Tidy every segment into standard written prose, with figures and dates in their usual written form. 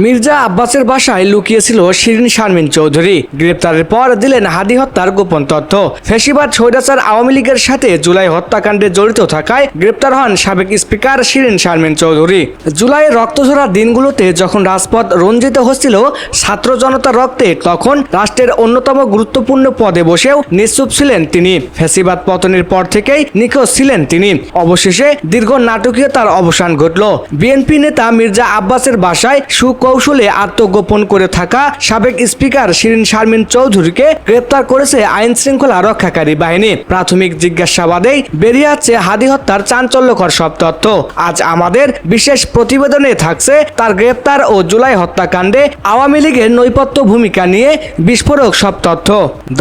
মির্জা আব্বাসের বাসায় লুকিয়েছিল শিরিন শারমিন চৌধুরী। গ্রেপ্তারের পর দিলেন হাদি হত্যার গোপন তথ্য। ফ্যাসিবাদ স্বৈরাচার আওয়ামী লীগের সাথে জুলাই হত্যাকাণ্ডে জড়িত থাকায় গ্রেপ্তার হন সাবেক স্পিকার শিরিন শারমিন চৌধুরী। জুলাইয়ের রক্তঝরা দিনগুলোতে যখন রাজপথ রঞ্জিত হচ্ছিল ছাত্র জনতার রক্তে, তখন রাষ্ট্রের অন্যতম গুরুত্বপূর্ণ পদে বসেও নিশ্চুপ ছিলেন তিনি। ফ্যাসিবাদ পতনের পর থেকেই নিখোঁজ ছিলেন তিনি। অবশেষে দীর্ঘ নাটকীয়তার অবসান ঘটল। বিএনপি নেতা মির্জা আব্বাসের বাসায় কৌশলে আত্মগোপন করে থাকা সাবেক স্পিকার শিরিন শারমিন চৌধুরীকে গ্রেপ্তার করেছে আইন শৃঙ্খলা রক্ষাকারী বাহিনী। প্রাথমিক জিজ্ঞাসাবাদেই বেরিয়ে আসছে হাদি হত্যার চাঞ্চল্যকর সব তথ্য। আজ আমাদের বিশেষ প্রতিবেদনে থাকছে তার গ্রেপ্তার ও জুলাই হত্যাকাণ্ডে আওয়ামী লীগের নৈপথ্য ভূমিকা নিয়ে বিস্ফোরক সব তথ্য।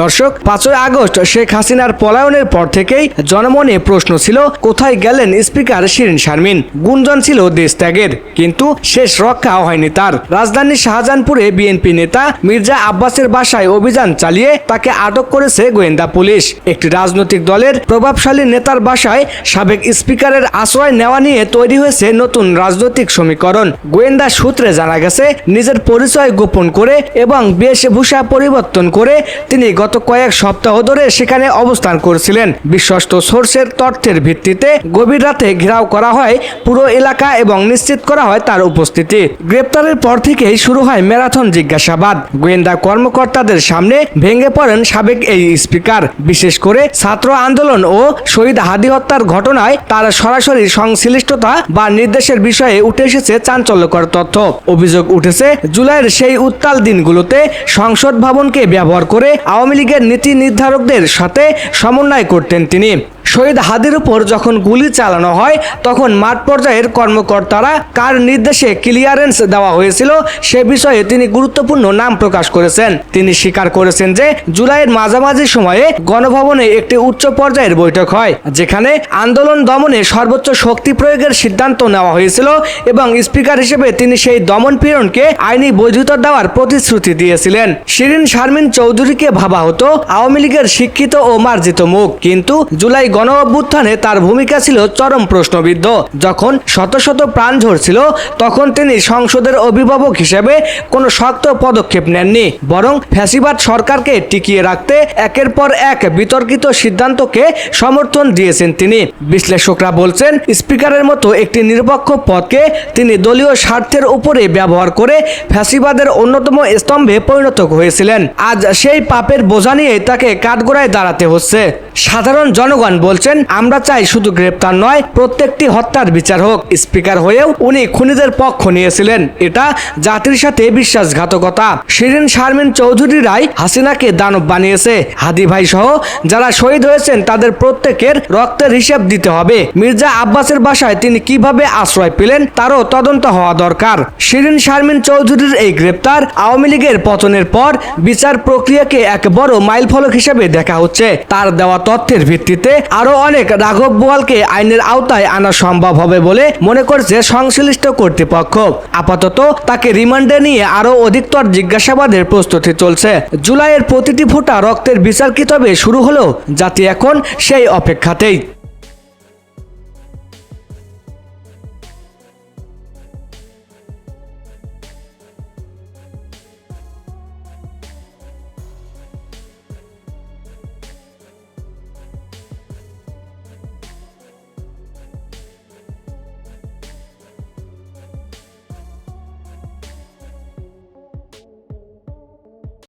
দর্শক, 5ই আগস্ট শেখ হাসিনার পলায়নের পর থেকেই জনমনে প্রশ্ন ছিল, কোথায় গেলেন স্পিকার শিরিন শারমিন? গুঞ্জন ছিল দেশ ত্যাগের, কিন্তু শেষ রক্ষা হয়নি তার। রাজধানীর শাহজাহানপুরে বিএনপি নেতা মির্জা আব্বাসের বাসায় অভিযান চালিয়ে তাকে আটক করেছে গোয়েন্দা পুলিশ। একটি রাজনৈতিক দলের প্রভাবশালী নেতার বাসায় সাবেক স্পিকারের আশ্রয় নেওয়া নিয়ে তৈরি হয়েছে নতুন রাজনৈতিক সমীকরণ। গোয়েন্দা সূত্রে জানা গেছে, নিজের পরিচয় গোপন করে এবং বেশভূষা পরিবর্তন করে তিনি গত কয়েক সপ্তাহ ধরে সেখানে অবস্থান করছিলেন। বিশ্বস্ত সোর্সের তথ্যের ভিত্তিতে গভীর রাতে ঘেরাও করা হয় পুরো এলাকা এবং নিশ্চিত করা হয় তার উপস্থিতি। গ্রেপ্তারের পর থেকেই শুরু হয় ম্যারাথন জিজ্ঞাসাবাদ। গোয়েন্দা কর্মকর্তাদের সামনে ভেঙে পড়েন সাবেক এই স্পিকার। বিশেষ করে ছাত্র আন্দোলন ও শহীদ হাদি হত্যার ঘটনায় তার সরাসরি সংশ্লিষ্টতা বা নির্দেশের বিষয়ে উঠে এসেছে চাঞ্চল্যকর তথ্য। অভিযোগ উঠেছে, জুলাইয়ের সেই উত্তাল দিনগুলোতে সংসদ ভবনকে ব্যবহার করে আওয়ামী লীগের নীতি নির্ধারকদের সাথে সমন্বয় করতেন তিনি। শহীদ হাদির উপর যখন গুলি চালানো হয়, তখন মাঠ পর্যায়ের কর্মকর্তারা কার নির্দেশে ক্লিয়ারেন্স দেওয়া হয়েছিল সে বিষয়ে তিনি গুরুত্বপূর্ণ নাম প্রকাশ করেছেন। তিনি স্বীকার করেছেন যে জুলাইয়ের মাঝামাঝি সময়ে গণভবনে একটি উচ্চ পর্যায়ের বৈঠক হয়, যেখানে আন্দোলন দমনে সর্বোচ্চ শক্তি প্রয়োগের সিদ্ধান্ত নেওয়া হয়েছিল এবং স্পিকার হিসেবে তিনি সেই দমন পীড়নকে আইনি বৈধতা দেওয়ার প্রতিশ্রুতি দিয়েছিলেন। শিরিন শারমিন চৌধুরীকে ভাবা হতো আওয়ামী লীগের শিক্ষিত ও মার্জিত মুখ, কিন্তু জুলাই গণ অভ্যুত্থানে তার ভূমিকা ছিল চরম প্রশ্নবিদ্ধ। যখন শত শত প্রাণ ঝরছিল, তখন তিনি সংসদের অভিভাবক হিসেবে কোনো শক্ত পদক্ষেপ নেননি, বরং ফ্যাসিবাদ সরকারকে টিকিয়ে রাখতে একের পর এক বিতর্কিত সিদ্ধান্তকে সমর্থন দিয়েছেন তিনি। বিশ্লেষকরা বলছেন, স্পিকারের মতো একটি নিরপেক্ষ পদকে তিনি দলীয় স্বার্থের উপরে ব্যবহার করে ফ্যাসিবাদের অন্যতম স্তম্ভে পরিণত হয়েছিলেন। আজ সেই পাপের বোঝা নিয়ে তাকে কাঠগড়ায় দাঁড়াতে হচ্ছে। সাধারণ জনগণ বলছেন, আমরা চাই শুধু গ্রেপ্তার নয়, প্রত্যেকটি হত্যার বিচার হোক। স্পিকার হয়েও উনি খুনিদের পক্ষ নিয়েছিলেন, এটা জাতির সাথে বিশ্বাসঘাতকতা। শিরিন শারমিন চৌধুরীরাই হাসিনাকে দানব বানিয়েছে। হাদি ভাই সহ যারা শহীদ হয়েছেন তাদের প্রত্যেকের রক্তের হিসাব দিতে হবে। মির্জা আব্বাসের বাসায় তিনি কিভাবে আশ্রয় পেলেন তারও তদন্ত হওয়া দরকার। শিরিন শারমিন চৌধুরীর এই গ্রেপ্তার আওয়ামী লীগের পতনের পর বিচার প্রক্রিয়াকে এক বড় মাইলফলক হিসেবে দেখা হচ্ছে। তার দেওয়া তথ্যের ভিত্তিতে আরো অনেক রাঘব বোয়ালকে আইনের আওতায় আনা সম্ভব হবে বলে মনে করছে সংশ্লিষ্ট কর্তৃপক্ষ। আপাতত তাকে রিমান্ডে নিয়ে আরো অধিকতর জিজ্ঞাসাবাদের প্রস্তুতি চলছে। জুলাইয়ের প্রতিটি ফোঁটা রক্তের বিচার কি তবে শুরু হলো? জাতি এখন সেই অপেক্ষাতেই।